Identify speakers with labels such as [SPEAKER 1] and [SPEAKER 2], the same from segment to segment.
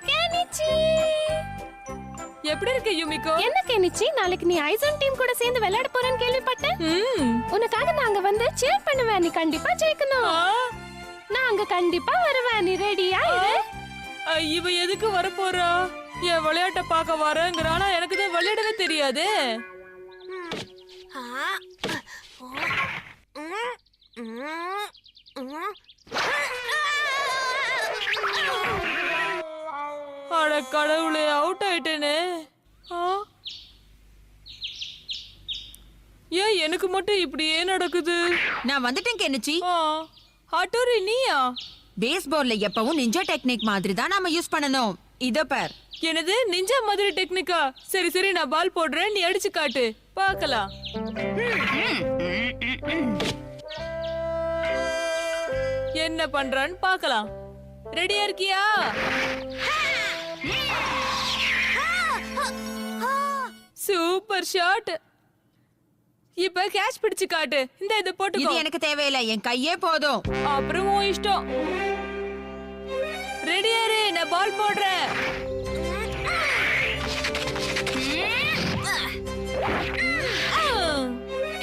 [SPEAKER 1] Kenichi
[SPEAKER 2] எப்படி இருக்க Yumiko?
[SPEAKER 1] என்ன கெனிச்சி, நாளைக்கு நீ ஐசன் டீம் கூட சேர்ந்து விளையாட போறேன்னு கேள்விப்பட்டேன். உனக்காக நாங்க வந்து cheer பண்ணுவேன். நீ கண்டிப்பா ஜெயிக்கணும். நாங்க கண்டிப்பா வருவேன். நீ ரெடியா இரு.
[SPEAKER 2] இவ எதுக்கு வர போறா? என் விளையாட்ட பார்க்க வரேங்கறானா? எனக்கு தான் விளையாடவே தெரியாதே. அட கடவுளே, அவுட் ஆயிட்டேனே. ஏன் எனக்கு மட்டும் இப்படியே நடக்குது?
[SPEAKER 3] நான் வந்துட்டேன் கெனிச்சி.
[SPEAKER 2] ஹட்டோரி நீயா?
[SPEAKER 3] பேஸ்பால்ல எப்பவும் நிஞ்சா டெக்னிக் மாதிரி தான் நாம யூஸ் பண்ணனும். இத பார்.
[SPEAKER 2] என்னது நிஞ்சா மாதிரி டெக்னிக்கா? சரி சரி, நான் பால் போடுறேன், நீ அடிச்சு காட்டு பார்க்கலாம். என்ன பண்றான்னு பார்க்கலாம். ரெடியா இருக்கியா? Super shot. இப்ப கேட்ச் பிடிச்சு காட்டு. இந்த இத போட்டுக்கோ.
[SPEAKER 3] இது எனக்கு தேவையில்லை, என் கையே போதும்.
[SPEAKER 2] அப்புறம் உன் இஷ்டம். ரெடியா இரு, நான் பால் போடுறேன்.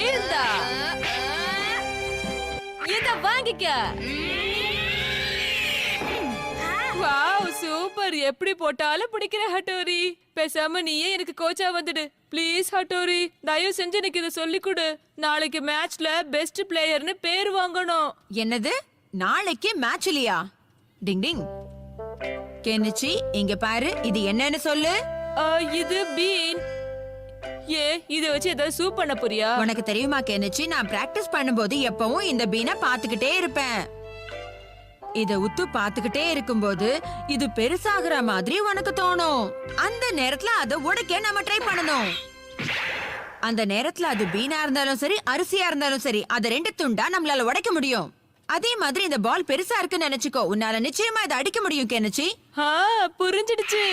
[SPEAKER 2] இந்தா இத வாங்கிக்க. Wow super. எப்படி போட்டாலும் பிடிக்கிற ஹட்டோரி. பேசாம நீயே எனக்கு கோச்சா வந்துடு ப்ளீஸ். ஹட்டோரி தயவு செஞ்சு எனக்கு இதை சொல்லி கொடு. நாளைக்கு மேட்ச்ல பெஸ்ட் பிளேயர்னு பேர் வாங்கணும்.
[SPEAKER 3] என்னது நாளைக்கு மேட்ச்லயா? டிங் டிங். கெனிச்சி இங்க பாரு, இது என்னன்னு சொல்லு.
[SPEAKER 2] இது பீன். ஏ இத வச்சு ஏதாவது சூப் பண்ண போறியா?
[SPEAKER 3] உனக்கு தெரியுமா கெனிச்சி, நான் பிராக்டிஸ் பண்ணும்போது எப்பவும் இந்த பீனை பாத்துக்கிட்டே இருப்பேன். இத உத்து பாத்துக்கிட்டே இருக்கும்போது இது பெருசாகிற மாதிரி உனக்கு தோணும். அந்த நேரத்துல அதை உடைக்க நம்ம ட்ரை பண்ணணும். அந்த நேரத்துல அது பீனா இருந்தாலும் சரி, அரிசியா இருந்தாலும் சரி, அதை 2 துண்டா நம்மளால உடைக்க முடியும். அதே மாதிரி இந்த பால் பெருசா இருக்குன்னு நினைச்சுக்கோ, உன்னால நிச்சயமா இதை அடிக்க முடியும் கெனிச்சி.
[SPEAKER 2] புரிஞ்சிடுச்சு.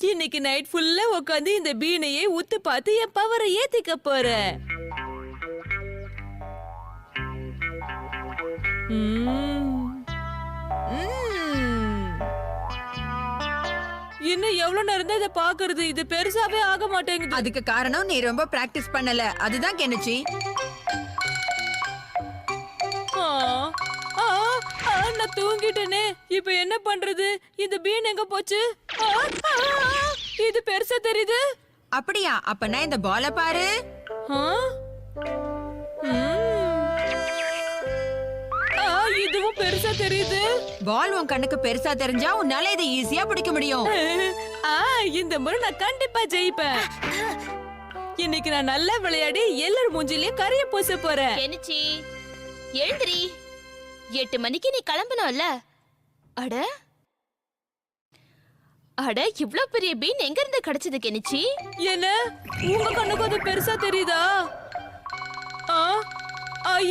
[SPEAKER 2] இன்னைக்கு நைட் ஃபுல்லா உட்காந்து இந்த பீனையே உத்து பார்த்து என் பவரை ஏத்திக்க போறேன். இன்னும் எவ்வளவு நேரம் தான் இதை பாக்குறது? இது பெருசாவே ஆக மாட்டேங்குது.
[SPEAKER 3] அதுக்கு காரணம் நீ ரொம்ப பிராக்டிஸ் பண்ணல, அதுதான் கெனிச்சி.
[SPEAKER 2] நான் தூங்கிட்டேனே. இப்ப என்ன பண்றது? இந்த பீன் எங்க போச்சு? இது பெருசா தெரியுது.
[SPEAKER 3] அப்படியா? அப்பனா இந்த பால பாரு.
[SPEAKER 2] இதுவும் பெருசா தெரியுது.
[SPEAKER 3] பால் உன் கண்ணுக்கு பெருசா தெரிஞ்சா உன்னால இதை ஈஸியா பிடிக்க முடியும்.
[SPEAKER 2] இந்த முறை நான் கண்டிப்பா ஜெயிப்பேன். இன்னைக்கு நான் நல்லா விளையாடி எல்லாரும் மூஞ்சிலயும் கரிய பூச போறேன்.
[SPEAKER 1] கெனிச்சி எழுந்திரி. 8 மணிக்கு நீ கிளம்பணும்ல. அட அட இவ்ளோ பெரிய பீன் எங்க இருந்து கிடைச்சது கெனிச்சி?
[SPEAKER 2] என்ன உங்க கண்ணுக்கு அது பெருசா தெரியுதா?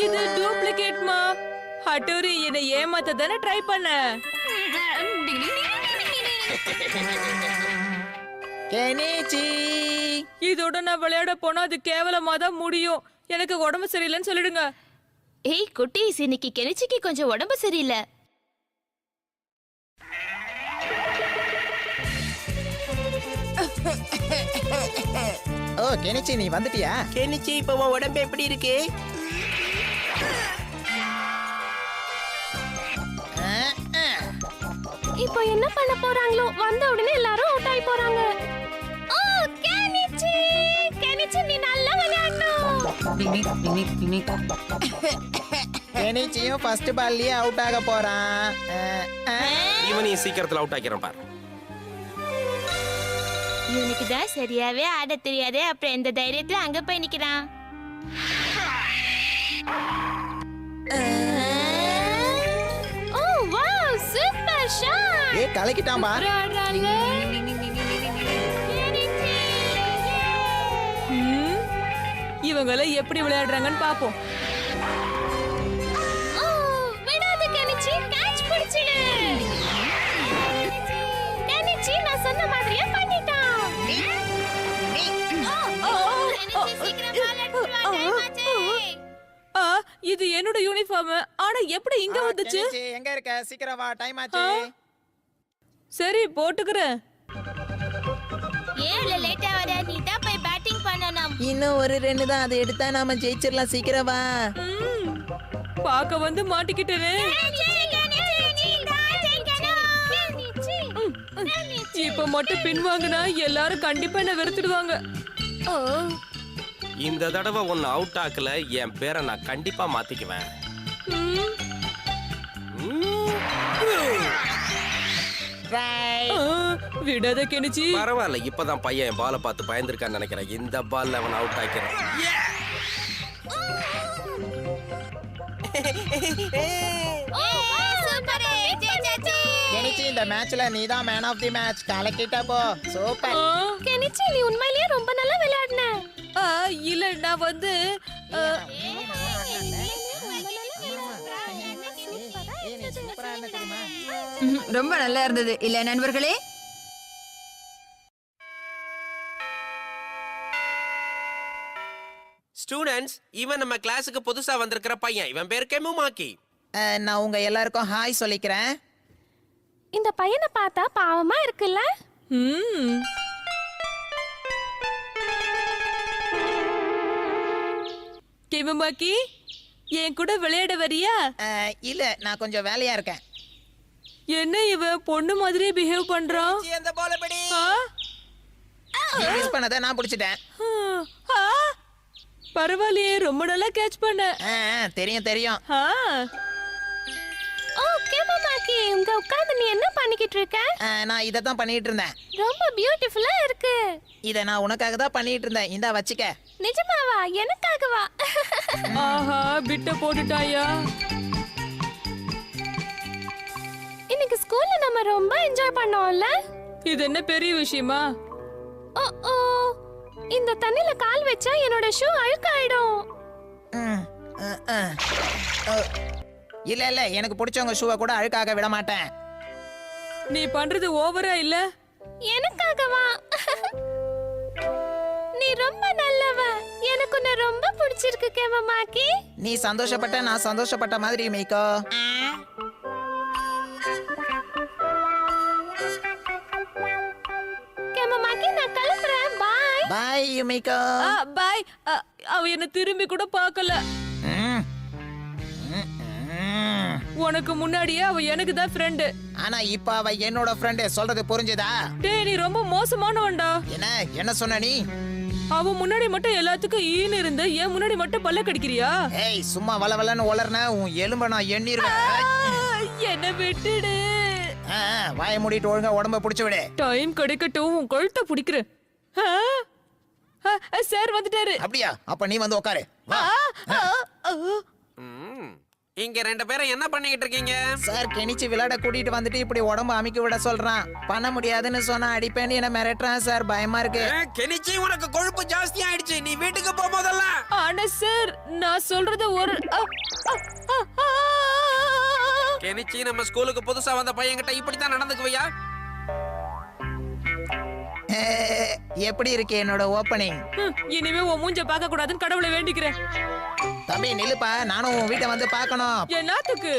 [SPEAKER 2] இது டூப்ளிகேட்மா. ஹட்டோரி என்னை ஏமாத்த தானே ட்ரை பண்ண.
[SPEAKER 4] கெனிச்சி
[SPEAKER 2] இதோட நான் விளையாட போனா அது கேவலமா தான் முடியும். எனக்கு உடம்பு சரியில்லைன்னு சொல்லிடுங்க.
[SPEAKER 1] ஏய் குட்டீஸ், இன்னைக்கு கெனிச்சிக்கு கொஞ்சம் உடம்பு சரியில்லை.
[SPEAKER 4] ஓ கெனிச்சி நீ வந்துட்டியா?
[SPEAKER 5] கெனிச்சி இப்ப உன் உடம்பு எப்படி இருக்கு?
[SPEAKER 1] இப்போ என்ன பண்ண போறாங்களோ? வந்த உடனே எல்லாரும் அவுட் ஆகி போறாங்க. ஓ கெனிச்சி, கெனிச்சி நீ நல்லா விளையாடணும்.
[SPEAKER 4] கெனிச்சியும் ஃபர்ஸ்ட் பால்லயே அவுட் ஆக போறான்.
[SPEAKER 5] இவனையும் சீக்கிரத்துல அவுட் ஆக்கிறேன் பாரு.
[SPEAKER 1] இவனுக்கு தான் சரியாவே ஆட தெரியாதே, அப்புறம் எந்த தைரியத்துல அங்க போய் நிக்கிறான்? Oh wow super shot.
[SPEAKER 4] ஏய் கலக்கிட்டான் பா.
[SPEAKER 2] இவங்கள எப்படி விளையாடுறாங்கன்னு பாப்போம்.
[SPEAKER 1] விடாத கெனிச்சி, கேட்ச் பிடிச்சிடு. கெனிச்சி நான் சொன்ன மாதிரியே பண்ணிட்டான். இது
[SPEAKER 2] என்னோட யூனிஃபார்ம். ஆனா எப்படி இங்க வந்துச்சு?
[SPEAKER 4] கெனிச்சி, எங்க இருக்க? சீக்கிரம் வா, டைம் ஆச்சு.
[SPEAKER 2] சரி போட்டுக்கிறேன்.
[SPEAKER 1] ஏன் லேட்டா வர? நீ தான் போய் பேட்டிங் பண்ணணும்.
[SPEAKER 4] இன்னும் ஒரு 2 தான், அதை எடுத்தா நாம ஜெயிச்சிடலாம். சீக்கிரம் வா.
[SPEAKER 2] பாக்க வந்து மாட்டிக்கிட்டேனே. இப்ப மட்டும் பின்வாங்கினா எல்லாரும் கண்டிப்பா என்ன வெறுத்துடுவாங்க.
[SPEAKER 5] இந்த தடவை ஒன்னு அவுட் ஆக்கல, என் பேரை நான் கண்டிப்பா மாத்திக்குவேன்.
[SPEAKER 2] விடாத கெனிச்சி.
[SPEAKER 5] பரவாயில்ல, இப்பதான் பையன் என் பாலை பார்த்து பயந்துருக்கான்னு நினைக்கிறேன். இந்த பால்ல அவன் அவுட் ஆக்கிறேன்.
[SPEAKER 4] கெனிச்சி, இந்த மேட்ச்ல நீ தான் மேன் ஆஃப் தி மேட்ச். கலக்கிட்ட போ. சூப்பர்.
[SPEAKER 1] கெனிச்சி, நீ உண்மையிலேயே ரொம்ப நல்லா விளையாடுன.
[SPEAKER 2] இல்ல நான் வந்து
[SPEAKER 3] ரொம்ப நல்லா இருந்தது இல்ல நண்பர்களே?
[SPEAKER 5] ஸ்டூடெண்ட்ஸ், இவன் நம்ம கிளாஸுக்கு புதுசா வந்திருக்கிற பையன். இவன் பேர் கெமுமாக்கி.
[SPEAKER 4] நான் உங்க எல்லாருக்கும் ஹாய் சொல்லிக்கிறேன்.
[SPEAKER 1] இந்த பையனை பார்த்தா பாவமா இருக்குல்ல?
[SPEAKER 2] கெமுமாக்கி, என் கூட விளையாட வரியா?
[SPEAKER 4] இல்ல, நான் கொஞ்சம் வேலையா இருக்கேன்.
[SPEAKER 2] என்ன இவன் பொண்ணு மாதிரி பிஹேவ் பண்றான்?
[SPEAKER 5] அந்த பாலை படி.
[SPEAKER 4] மிஸ் பண்ணதை நான் பிடிச்சிட்டேன்.
[SPEAKER 2] பரவாயில்லையே, ரொம்ப நல்லா கேட்ச் பண்ண.
[SPEAKER 4] தெரியும் தெரியும்.
[SPEAKER 1] ஓகே மாமாக்கி, இங்க உட்கார்ந்து நீ என்ன பண்ணிக்கிட்டு இருக்க?
[SPEAKER 4] நான் இதை தான் பண்ணிட்டு இருந்தேன்.
[SPEAKER 1] ரொம்ப பியூட்டிஃபுல்லா இருக்கு.
[SPEAKER 4] இதை நான் உனக்காக தான் பண்ணிட்டு இருந்தேன். இந்தா வச்சுக்க.
[SPEAKER 1] நிஜமாவா? எனக்காகவா?
[SPEAKER 2] ஆஹா, பிட்ட போட்டுட்டாயா?
[SPEAKER 1] இன்னைக்கு ஸ்கூல்ல நம்ம ரொம்ப என்ஜாய் பண்ணோம்ல?
[SPEAKER 2] இது என்ன பெரிய விஷயமா?
[SPEAKER 1] ஓ, இந்த தண்ணில கால் வச்சா என்னோட ஷூ அழுக்காயிடும்.
[SPEAKER 4] இல்ல இல்ல, எனக்கு பிடிச்சவங்க ஷூவை கூட அழுக்காக விட மாட்டேன்.
[SPEAKER 2] நீ பண்றது ஓவரா இல்ல?
[SPEAKER 1] எனக்காகவா? நீ ரொம்ப நல்லவ. எனக்கு உன்னை ரொம்ப பிடிச்சிருக்கு கேமமாக்கி.
[SPEAKER 4] நீ சந்தோஷப்பட்ட நான் சந்தோஷப்பட்ட மாதிரி மீக்கோ.
[SPEAKER 1] கேமமாக்கி, நான் கிளம்புறேன். பாய்.
[SPEAKER 4] பாய் யுமிகோ.
[SPEAKER 2] பாய். அவ என்ன திரும்பி கூட பார்க்கல. உனக்கு முன்னாடியே அவ எனக்கு தான் ஃப்ரெண்ட்.
[SPEAKER 4] ஆனா இப்ப அவ என்னோட ஃப்ரெண்ட். சொல்றது புரிஞ்சுதா?
[SPEAKER 2] டேய், நீ ரொம்ப மோசமானவன்டா.
[SPEAKER 4] என்ன சொன்ன நீ?
[SPEAKER 2] அவ முன்னாடி மட்டும் எல்லாத்துக்கும் ஈன்னு இருந்து என் முன்னாடி மட்டும் பல்ல கடிக்கிறியா?
[SPEAKER 4] ஏய், சும்மா வளவலன்னு உளறன உன் எலும்ப நான் எண்ணிருவேன்.
[SPEAKER 2] என்ன விட்டுடு.
[SPEAKER 4] வாயை மூடிட்டு ஒழுங்கா உடம்ப புடிச்சு விடு.
[SPEAKER 2] டைம் கிடைக்கட்டும், உன் கழுத்தை பிடிக்கிறேன். சார் வந்துட்டாரு.
[SPEAKER 4] அப்படியா? அப்ப நீ வந்து உட்காரு. வா.
[SPEAKER 5] இங்க 2 பேரும் என்ன பண்ணிக்கிட்டு இருக்கீங்க?
[SPEAKER 4] சார் கெனிச்சு விளையாட கூட்டிட்டு வந்துட்டு இப்படி உடம்பு அமைக்க விட சொல்றான். பண்ண முடியாதுன்னு சொன்னா அடிப்பேன்னு என்ன மிரட்டுறான் சார். பயமா இருக்கு.
[SPEAKER 5] கெனிச்சி, உனக்கு கொழுப்பு ஜாஸ்தி ஆயிடுச்சு. நீ வீட்டுக்கு போகும்போதல்ல.
[SPEAKER 2] ஆனா சார், நான் சொல்றது ஒரு
[SPEAKER 5] கெனிச்சி, நம்ம ஸ்கூலுக்கு புதுசா வந்த பையன்கிட்ட இப்படித்தான் நடந்துக்குவியா?
[SPEAKER 4] எப்படி இருக்கு என்னோட ஓப்பனிங்?
[SPEAKER 2] இனிமே உன் மூஞ்ச பார்க்க கூடாதுன்னு கடவுளை வேண்டிக்கிறேன்.
[SPEAKER 4] தம்பி நில்லுப்பா, நானும் உன் வீட்டை வந்து பார்க்கணும்.
[SPEAKER 2] என்னத்துக்கு?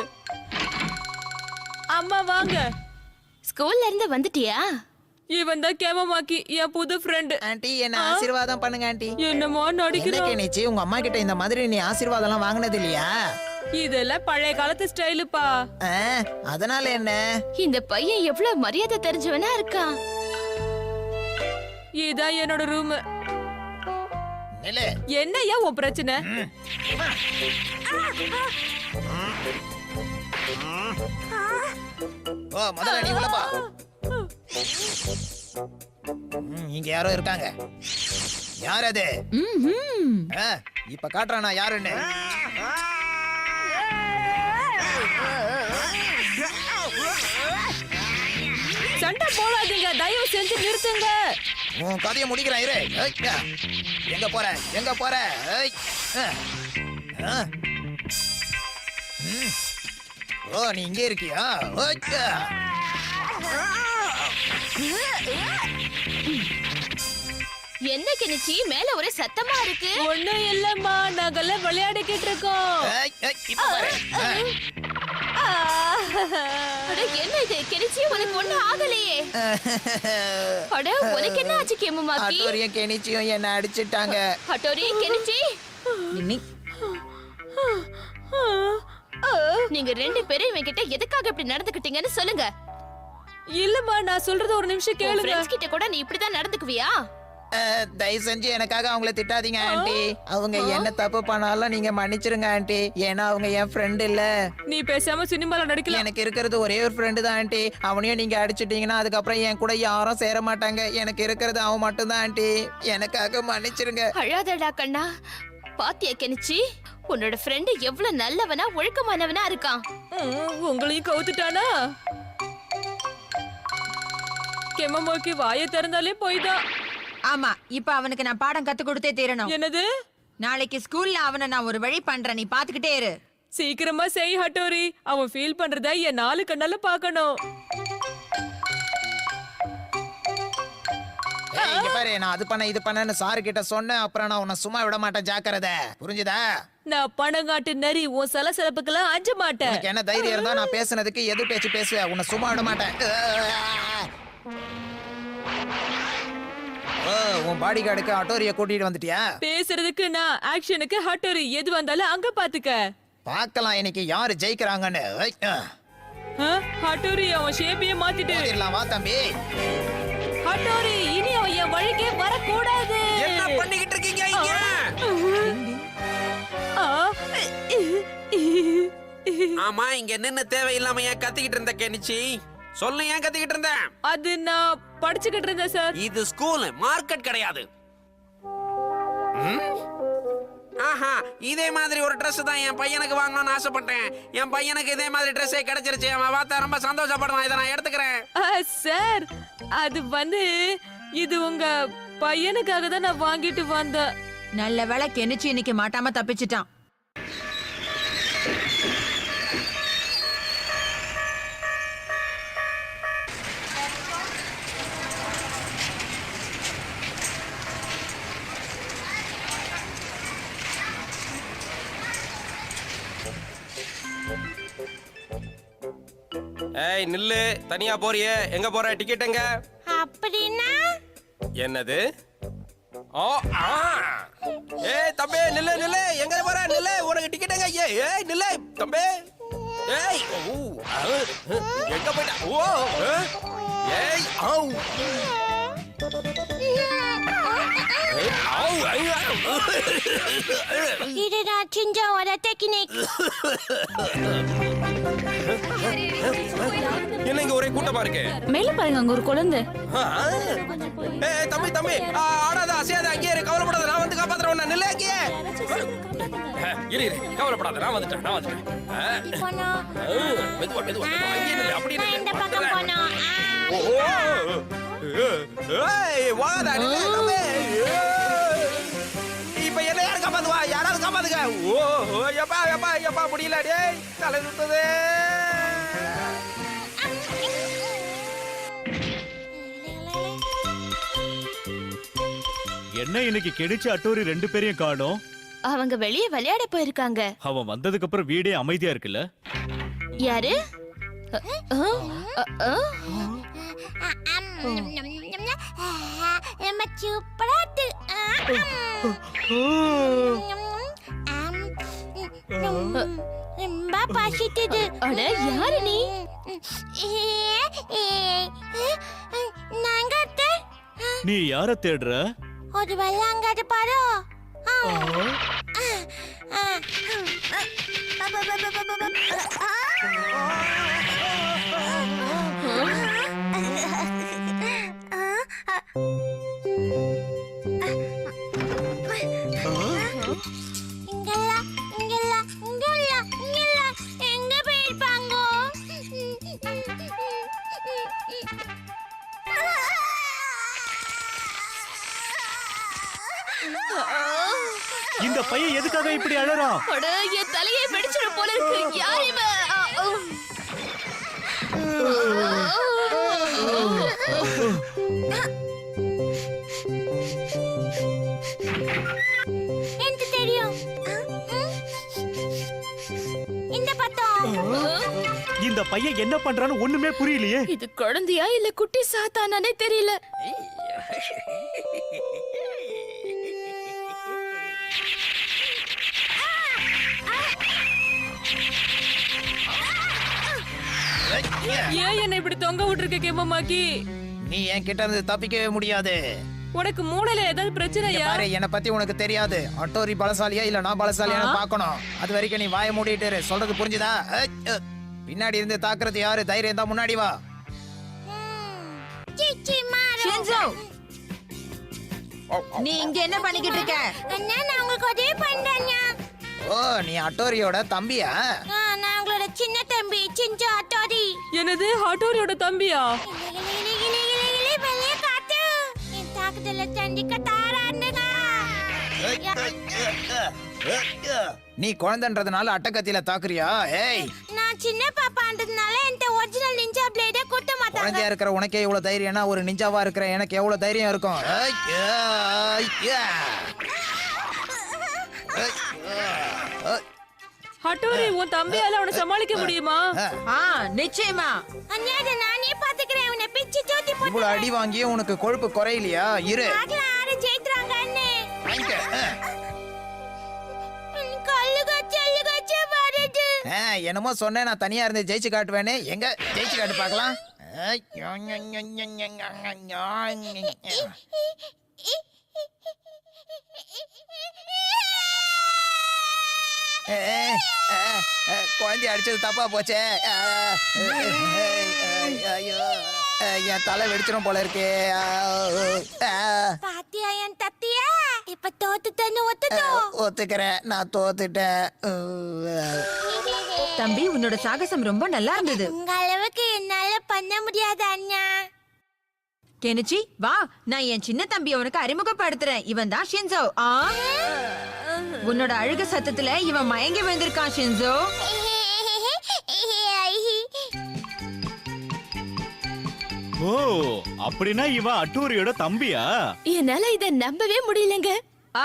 [SPEAKER 2] அம்மா வாங்க.
[SPEAKER 1] ஸ்கூல்ல இருந்து வந்துட்டியா?
[SPEAKER 2] இவன் தான் கேமமாக்கி, என் புது ஃப்ரெண்ட்.
[SPEAKER 4] ஆண்டி, என்ன ஆசீர்வாதம் பண்ணுங்க ஆண்டி.
[SPEAKER 2] என்னமோ நடிக்கிறேன்.
[SPEAKER 4] கெனிச்சு, உங்க அம்மா கிட்ட இந்த மாதிரி நீ ஆசீர்வாதம் எல்லாம் வாங்கினது இல்லையா?
[SPEAKER 2] இதெல்லாம் பழைய காலத்து ஸ்டைலுப்பா.
[SPEAKER 4] அதனால என்ன?
[SPEAKER 1] இந்த பையன் எவ்வளவு மரியாதை தெரிஞ்சவனா இருக்கான்.
[SPEAKER 2] இதான் என்னோட ரூம்.
[SPEAKER 4] நில்லு.
[SPEAKER 2] என்னையா உன் பிரச்சனை?
[SPEAKER 4] ஓ, முதல்ல நீ உள்ள போ. இங்க யாரோ இருக்காங்க. யார் அது? இப்ப காட்டுறானா யாருன்னு?
[SPEAKER 2] சண்டை போடாதீங்க, தயவு செஞ்சு நிறுத்துங்க.
[SPEAKER 4] உன் கதையை முடிக்கிறேன் இரு. எங்க போற? எங்க போற? ஓ, நீ இங்கே இருக்கியா?
[SPEAKER 1] என்ன கிணிச்சி மேல ஒரே சத்தமா இருக்கு?
[SPEAKER 2] ஒண்ணும் இல்லம்மா, நாங்கெல்லாம் விளையாடிக்கிட்டு இருக்கோம்.
[SPEAKER 4] ஏய், ஏய், இப்ப பாரு.
[SPEAKER 1] அட என்ன இது கிணிச்சி, உனக்கு ஒண்ணும் ஆகலையே? அட உனக்கு என்ன ஆச்சு கேமுமாக்கி?
[SPEAKER 4] ஹட்டோரியும் கெனிச்சியும் என்ன அடிச்சிட்டாங்க.
[SPEAKER 1] ஹட்டோரி கிணிச்சி, நீங்க ரெண்டு பேரும் இவன் கிட்ட எதுக்காக இப்படி நடந்துக்கிட்டீங்கன்னு சொல்லுங்க.
[SPEAKER 2] இல்லம்மா, நான் சொல்றது ஒரு நிமிஷம் கேளுங்க.
[SPEAKER 1] ஃப்ரெண்ட்ஸ் கிட்ட கூட நீ இப்படிதான் நடந்துக்குவியா?
[SPEAKER 4] தயவு செஞ்சு எனக்காக அவங்கள திட்டாதீங்க ஆண்டி. அவங்க என்ன தப்பு பண்ணாலும் நீங்க மன்னிச்சிருங்க ஆண்டி. ஏன்னா அவங்க என் ஃப்ரெண்ட் இல்ல.
[SPEAKER 2] நீ பேசாம சினிமால நடிக்கலாம்.
[SPEAKER 4] எனக்கு இருக்கிறது ஒரே ஒரு ஃப்ரெண்டு தான் ஆண்டி. அவனையும் நீங்க அடிச்சிட்டீங்கன்னா அதுக்கப்புறம் என் கூட யாரும் சேர மாட்டாங்க. எனக்கு இருக்கிறது அவன் மட்டும்தான் ஆண்டி. எனக்காக மன்னிச்சிருங்க.
[SPEAKER 1] அழாதடா கண்ணா. பாத்தியா கெனிச்சி, உன்னோட ஃப்ரெண்டு எவ்வளவு நல்லவனா ஒழுக்கமானவனா இருக்கான்.
[SPEAKER 2] உங்களையும் கவுத்துட்டானா? கெமமாக்கி வாயை திறந்தாலே போய்தான்.
[SPEAKER 3] ஆமா, இப்ப அவனுக்கு நான் பாடம் கத்து கொடுத்தே தீரணும்.
[SPEAKER 2] என்னது?
[SPEAKER 3] நாளைக்கு ஸ்கூல்ல அவனை நான் ஒரு வழி பண்றேன், நீ பாத்துக்கிட்டே இரு.
[SPEAKER 2] சீக்கிரமா செய் ஹட்டோரி. அவன் ஃபீல் பண்றத என் 4 கண்ணால பாக்கணும்.
[SPEAKER 4] ஏய், இங்க பாரு, நான் அது பண்ண இது பண்ணேன்னு சாரு கிட்ட சொன்னேன். அப்புறம் நான் உன்னை சும்மா விட மாட்டேன், ஜாக்கிரதை. புரிஞ்சுதா?
[SPEAKER 2] நான் பணங்காட்டு நரி, உன் சலசலப்புக்கெல்லாம் அஞ்ச மாட்டேன்.
[SPEAKER 4] எனக்கு என்ன தைரியம் இருந்தா நான் பேசுனதுக்கு எது பேச்சு பேசுவேன். உன்னை சும்மா விட மாட்டேன். உன் பாடி கார்டுக்கு ஹட்டோரிய கூட்டிட்டு வந்துட்டியா?
[SPEAKER 2] பேசுறதுக்கு நான், ஆக்ஷனுக்கு ஹட்டோரி. எது வந்தாலும் அங்க பாத்துக்க.
[SPEAKER 4] பார்க்கலாம் இன்னைக்கு யாரு ஜெயிக்கிறாங்கன்னு.
[SPEAKER 2] ஹட்டோரி அவன் ஷேப்பையே மாத்திட்டு.
[SPEAKER 4] மோதிரலாம், வா தம்பி.
[SPEAKER 2] ஹட்டோரி இனி அவன் என் வழிக்கே வரக்கூடாது.
[SPEAKER 5] என்ன பண்ணிக்கிட்டு இருக்கீங்க இங்க? ஆமா, இங்க நின்னு தேவையில்லாம ஏன் கத்திக்கிட்டு இருந்த கெனிச்சி? சொல்லு, ஏன் கத்திக்கிட்டு இருந்த?
[SPEAKER 2] அது நான் படிச்சுக்கிட்டு இருந்தேன் சார்.
[SPEAKER 5] இது ஸ்கூல், மார்க்கெட் கிடையாது. ஆஹா, இதே மாதிரி ஒரு Dress தான் என் பையனுக்கு வாங்கணும்னு ஆசைப்பட்டேன். என் பையனுக்கு இதே மாதிரி ட்ரெஸ்ஸே கிடைச்சிருச்சு. அவன் பார்த்தா ரொம்ப சந்தோஷப்படுவான். இதை நான் எடுத்துக்கிறேன்.
[SPEAKER 2] சார், அது வந்து இது உங்க பையனுக்காக தான் நான் வாங்கிட்டு வந்தேன்.
[SPEAKER 3] நல்ல வேளை கெனிச்சு இன்னைக்கு மாட்டாம தப்பிச்சிட்டான்.
[SPEAKER 5] ஏய் நில்லு, தனியா போறியே, எங்க போற? டிக்கெட் எங்க?
[SPEAKER 1] அப்படின்னா
[SPEAKER 5] என்னது? ஓ ஆ, ஏய் தம்பி நில்லு நில்லு, எங்க போற? நில்லு, உனக்கு டிக்கெட் எங்க? ஏய் நில்லு தம்பி. ஏய் ஓ எங்க போய்டா? ஓ ஏய் ஆ
[SPEAKER 1] இதுதான் சிஞ்சாவோட டெக்னிக்.
[SPEAKER 5] என்ன இங்க ஒரே கூட்டமா இருக்கு?
[SPEAKER 1] மேல பாருங்க, அங்க ஒரு குழந்தை.
[SPEAKER 5] ஏய் தம்பி தம்பி, ஆடாத அசையாத, அங்கேயே இரு, கவலைப்படாத, நான் வந்து காப்பாத்துறேன் உன்னை. நில்லு அங்கேயே. இரு இரு, கவலைப்படாத, நான் வந்துட்டேன். மெதுவா மெதுவா, அங்கேயே நில்லு, அப்படியே நில்லு.
[SPEAKER 1] இந்த பக்கம் போனோம்.
[SPEAKER 5] ஏய் வாடா நில்லு தம்பி. இப்ப என்ன யாரு காப்பாத்துவா? யாராவது காப்பாத்துங்க. ஓ எப்பா எப்பா எப்பா, முடியல டேய், தலை சுத்துது.
[SPEAKER 6] என்ன இன்னைக்கு கெடிச்சு அட்டோரி 2 பேரையும் காணோம்?
[SPEAKER 1] அவங்க வெளியே விளையாட போயிருக்காங்க.
[SPEAKER 6] அவன் வந்ததுக்கு அப்புறம் வீடே அமைதியா இருக்குல்ல?
[SPEAKER 1] யாரு? அட யாரு நீ?
[SPEAKER 6] நீ யார தேடுற?
[SPEAKER 1] ஒரு வல்லாங்காடு பாரு. எங்க போயிருப்பாங்க?
[SPEAKER 6] இந்த பையன் எதுக்காக இப்படி அழறான்?
[SPEAKER 1] அட, என் தலையை வெடிச்சிட போல இருக்கு. யார் இவன்?
[SPEAKER 6] இந்த பையன் என்ன பண்றான்னு ஒண்ணுமே புரியலையே.
[SPEAKER 1] இது குழந்தையா இல்ல குட்டி சாத்தானே தெரியல.
[SPEAKER 2] ஏன் என்ன இப்படி தொங்க விட்டுருக்க கேமமாக்கி?
[SPEAKER 4] நீ என் கிட்ட இருந்து தப்பிக்கவே முடியாது.
[SPEAKER 2] உனக்கு மூளையில ஏதாவது பிரச்சனையா?
[SPEAKER 4] பாரு, என்னை பத்தி உனக்கு தெரியாது. அட்டோரி பலசாலியா இல்ல நான் பலசாலியான்னு பார்க்கணும். அது வரைக்கும் நீ வாயை மூடிட்டு இரு. சொல்றது புரிஞ்சுதா? பின்னாடி இருந்து தாக்குறது யாரு? தைரியம் தான் முன்னாடி வா.
[SPEAKER 3] ஷின்சோ, நீ இங்க என்ன பண்ணிக்கிட்டு இருக்க?
[SPEAKER 7] அண்ணா, நான் உங்களுக்கு உதவி பண்றேன்.
[SPEAKER 4] ஓ, நீ அட்டோரியோட தம்பியா?
[SPEAKER 7] நான் உங்களோட சின்ன தம்பி சிஞ்சா அட்டோரி.
[SPEAKER 2] என்னது, ஹட்டோரியோட தம்பியா?
[SPEAKER 7] வெளியே காத்து என் தாக்குதல தண்டிக்க தாராண்டுங்க.
[SPEAKER 4] நீ குழந்தைன்றதுனால அட்டக்கத்தியில தாக்குறியா? ஏய்,
[SPEAKER 7] நான் சின்ன பாப்பான்றதுனால என்கிட்ட ஒரிஜினல் நிஞ்சா பிளேட கூட்ட மாட்டாங்க.
[SPEAKER 4] குழந்தையா இருக்கிற உனக்கே இவ்வளவு தைரியம்னா ஒரு நிஞ்சாவா இருக்கிற எனக்கு எவ்வளவு தைரியம் இருக்கும்? ஏய், ஏய், ஏய்.
[SPEAKER 2] ஹட்டோரி, உன் தம்பியால அவனை சமாளிக்க முடியுமா?
[SPEAKER 3] நிச்சயமா.
[SPEAKER 7] அண்ணா, இதை நானே பாத்துக்கிறேன். உன்னை பிச்சு தூத்தி போட்டு
[SPEAKER 4] இவ்வளவு அடி வாங்கியும் உனக்கு கொழுப்பு குறையிலையா? இரு.
[SPEAKER 7] யாரு ஜெயிக்கிறாங்க அண்ணே?
[SPEAKER 4] வாங்கிக்க.
[SPEAKER 7] கல்லு கச்சு வருது.
[SPEAKER 4] என்னமோ சொன்னேன், நான் தனியா இருந்து ஜெயிச்சு காட்டுவேன்னு. எங்க ஜெயிச்சு காட்டு பார்க்கலாம். குழந்தை அடிச்சது தப்பா போச்சே. ஐயோ, என் தலை வெடிச்சிடும் போல இருக்கே.
[SPEAKER 7] பாத்தியா என் தத்தியா? இப்ப தோத்துட்டேன்னு
[SPEAKER 4] ஒத்துக்கிறேன், நான் தோத்துட்டேன்.
[SPEAKER 3] தம்பி, உன்னோட சாகசம் ரொம்ப நல்லா இருந்தது.
[SPEAKER 7] உங்க அளவுக்கு என்னால பண்ண முடியாது அண்ணா.
[SPEAKER 3] கெனிச்சி, வா, நான் என் சின்ன தம்பியை உனக்கு அறிமுகப்படுத்துறேன். இவன் தான் ஷின்சோ. உன்னோட அழுக சத்தத்துல இவன் மயங்கி வந்திருக்கான் ஷின்சோ.
[SPEAKER 6] ஓ, அப்படின்னா இவன் அட்டோரியோட தம்பியா?
[SPEAKER 1] என்னால இத நம்பவே முடியலங்க.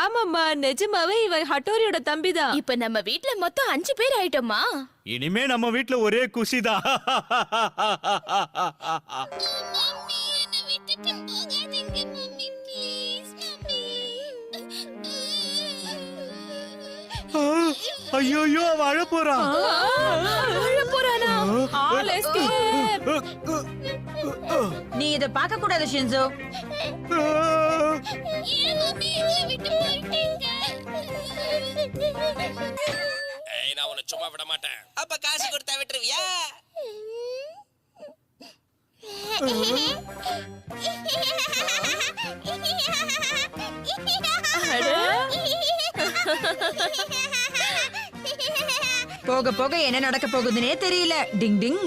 [SPEAKER 2] ஆமாம்மா, நிஜமாவே இவன் ஹட்டோரியோட தம்பிதான்.
[SPEAKER 1] இப்ப நம்ம வீட்ல மொத்தம் 5 பேர் ஆயிட்டோமா?
[SPEAKER 6] இனிமே நம்ம வீட்ல ஒரே குஷிதான். ஐயோ, அவன் அழ போறான்.
[SPEAKER 1] போறானா?
[SPEAKER 2] All escape.
[SPEAKER 3] நீ இத பார்க்க கூடாது ஷின்சோ.
[SPEAKER 5] ஏய், நான் உன்னை சும்மா விட மாட்டேன். அப்ப காசு கொடுத்தா விட்டுருவியா?
[SPEAKER 3] போக போக என்ன நடக்க போகுதுன்னே தெரியல. டிங் டிங்.